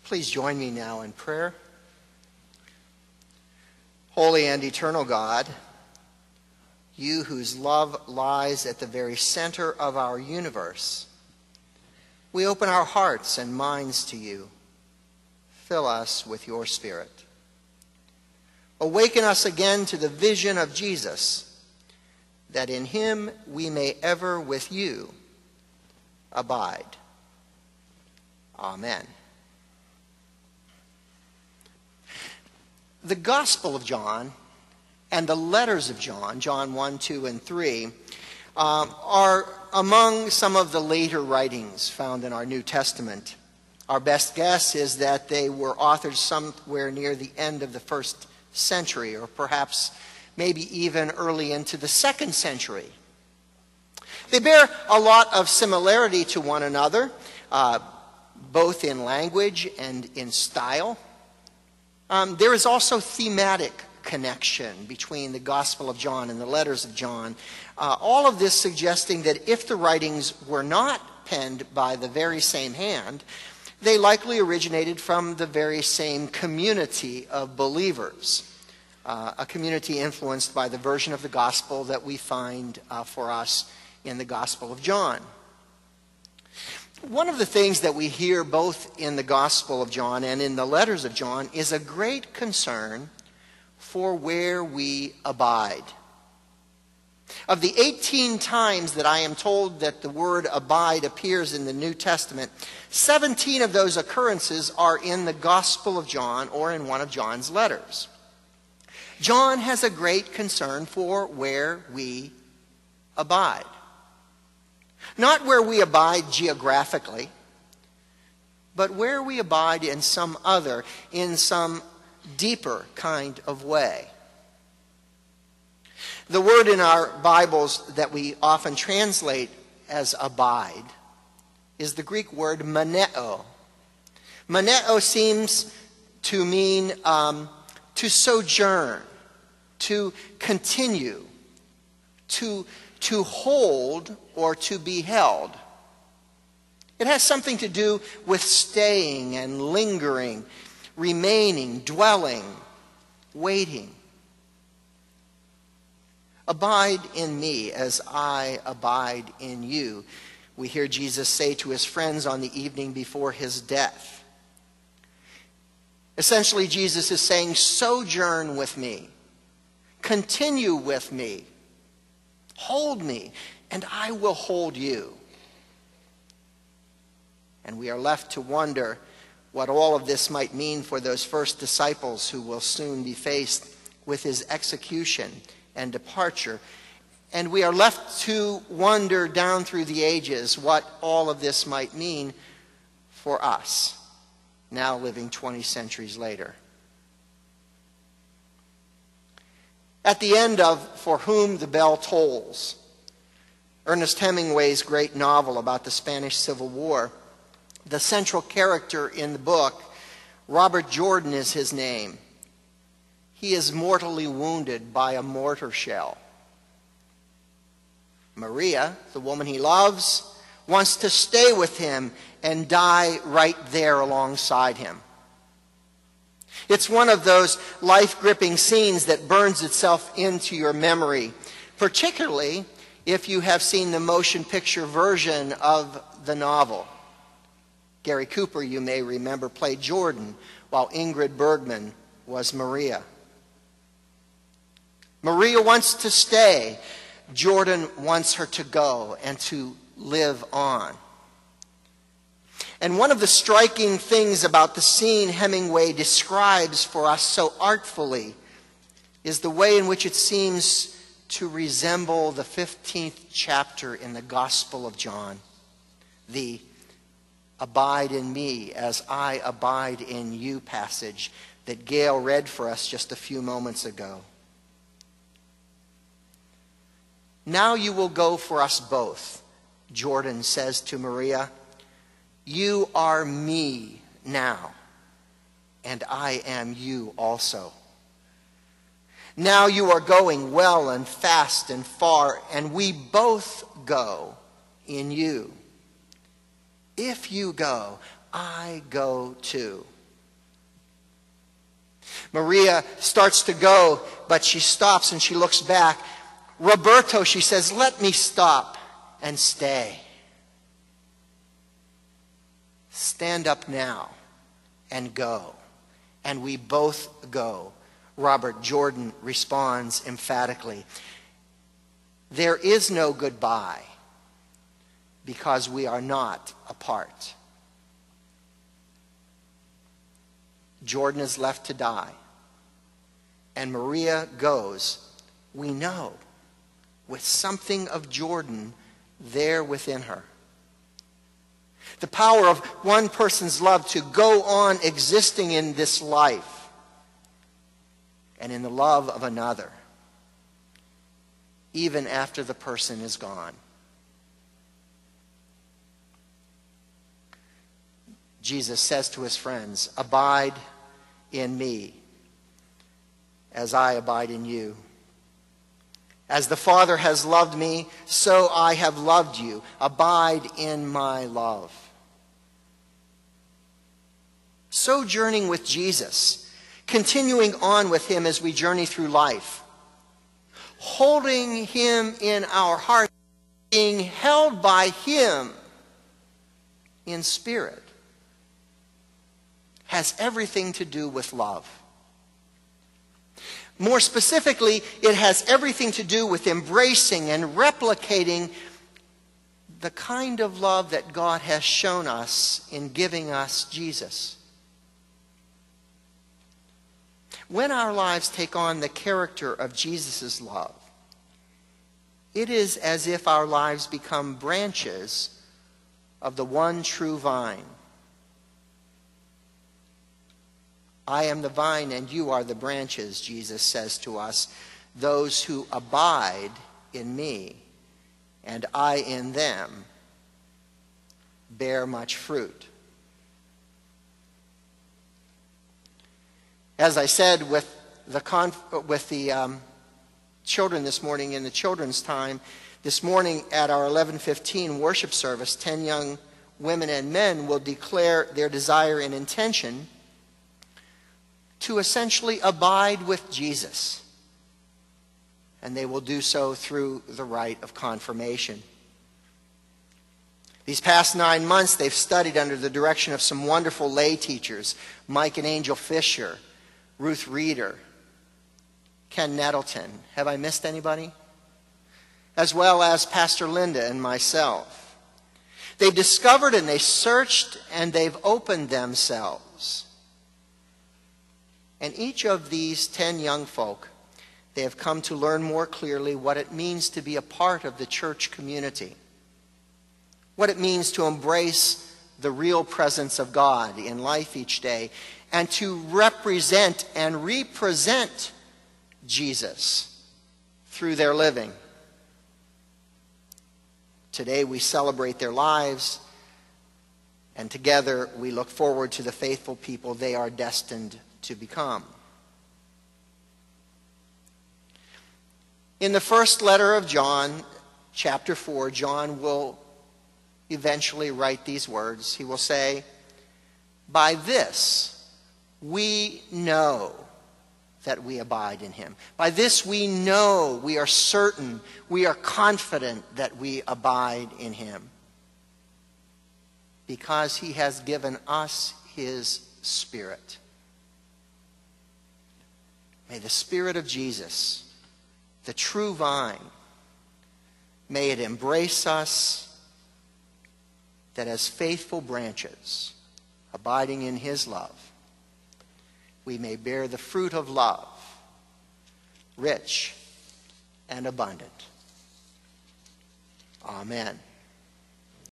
Please join me now in prayer. Holy and eternal God, you whose love lies at the very center of our universe, we open our hearts and minds to you. Fill us with your Spirit. Awaken us again to the vision of Jesus, that in him we may ever with you abide. Amen. The Gospel of John and the letters of John, John 1, 2, and 3, are among some of the later writings found in our New Testament. Our best guess is that they were authored somewhere near the end of the first century, or perhaps maybe even early into the second century. They bear a lot of similarity to one another, both in language and in style. There is also thematic connection between the Gospel of John and the letters of John. All of this suggesting that if the writings were not penned by the very same hand, they likely originated from the very same community of believers, a community influenced by the version of the Gospel that we find for us in the Gospel of John. One of the things that we hear both in the Gospel of John and in the letters of John is a great concern for where we abide. Of the 18 times that I am told that the word abide appears in the New Testament, 17 of those occurrences are in the Gospel of John or in one of John's letters. John has a great concern for where we abide. Not where we abide geographically, but where we abide in some deeper kind of way. The word in our Bibles that we often translate as abide is the Greek word meneo. Meneo seems to mean to sojourn, to continue, to hold or to be held. It has something to do with staying and lingering, remaining, dwelling, waiting. Abide in me as I abide in you, we hear Jesus say to his friends on the evening before his death. Essentially, Jesus is saying, sojourn with me, continue with me, hold me, and I will hold you. And we are left to wonder what all of this might mean for those first disciples who will soon be faced with his execution and departure. And we are left to wonder down through the ages what all of this might mean for us, now living 20 centuries later. At the end of For Whom the Bell Tolls, Ernest Hemingway's great novel about the Spanish Civil War, the central character in the book, Robert Jordan is his name. He is mortally wounded by a mortar shell. Maria, the woman he loves, wants to stay with him and die right there alongside him. It's one of those life-gripping scenes that burns itself into your memory, particularly if you have seen the motion picture version of the novel. Gary Cooper, you may remember, played Jordan, while Ingrid Bergman was Maria. Maria wants to stay. Jordan wants her to go and to live on. And one of the striking things about the scene Hemingway describes for us so artfully is the way in which it seems to resemble the 15th chapter in the Gospel of John, the abide in me as I abide in you passage that Gail read for us just a few moments ago. Now you will go for us both, Jordan says to Maria. You are me now, and I am you also. Now you are going well and fast and far, and we both go in you. If you go, I go too. Maria starts to go, but she stops and she looks back. Roberto, she says, let me stop and stay. Stand up now and go. And we both go. Robert Jordan responds emphatically. There is no goodbye because we are not apart. Jordan is left to die. And Maria goes, we know, with something of Jordan there within her. The power of one person's love to go on existing in this life and in the love of another, even after the person is gone. Jesus says to his friends, abide in me as I abide in you. As the Father has loved me, so I have loved you. Abide in my love. Sojourning with Jesus, continuing on with him as we journey through life, holding him in our hearts, being held by him in spirit, has everything to do with love. More specifically, it has everything to do with embracing and replicating the kind of love that God has shown us in giving us Jesus. When our lives take on the character of Jesus' love, it is as if our lives become branches of the one true vine. I am the vine and you are the branches, Jesus says to us. Those who abide in me and I in them bear much fruit. As I said with the children this morning in the children's time, this morning at our 11:15 worship service, 10 young women and men will declare their desire and intention to essentially abide with Jesus. And they will do so through the rite of confirmation. These past 9 months, they've studied under the direction of some wonderful lay teachers, Mike and Angel Fisher, Ruth Reeder, Ken Nettleton. Have I missed anybody? As well as Pastor Linda and myself. They've discovered and they searched and they've opened themselves. And each of these 10 young folk, they have come to learn more clearly what it means to be a part of the church community. What it means to embrace the real presence of God in life each day. And to represent and represent Jesus through their living. Today we celebrate their lives. And together we look forward to the faithful people they are destined to become. In the first letter of John, chapter 4, John will eventually write these words. He will say, by this we know that we abide in him. By this we know, we are certain, we are confident that we abide in him. Because he has given us his Spirit. May the Spirit of Jesus, the true vine, may it embrace us, that as faithful branches, abiding in his love, we may bear the fruit of love, rich and abundant. Amen.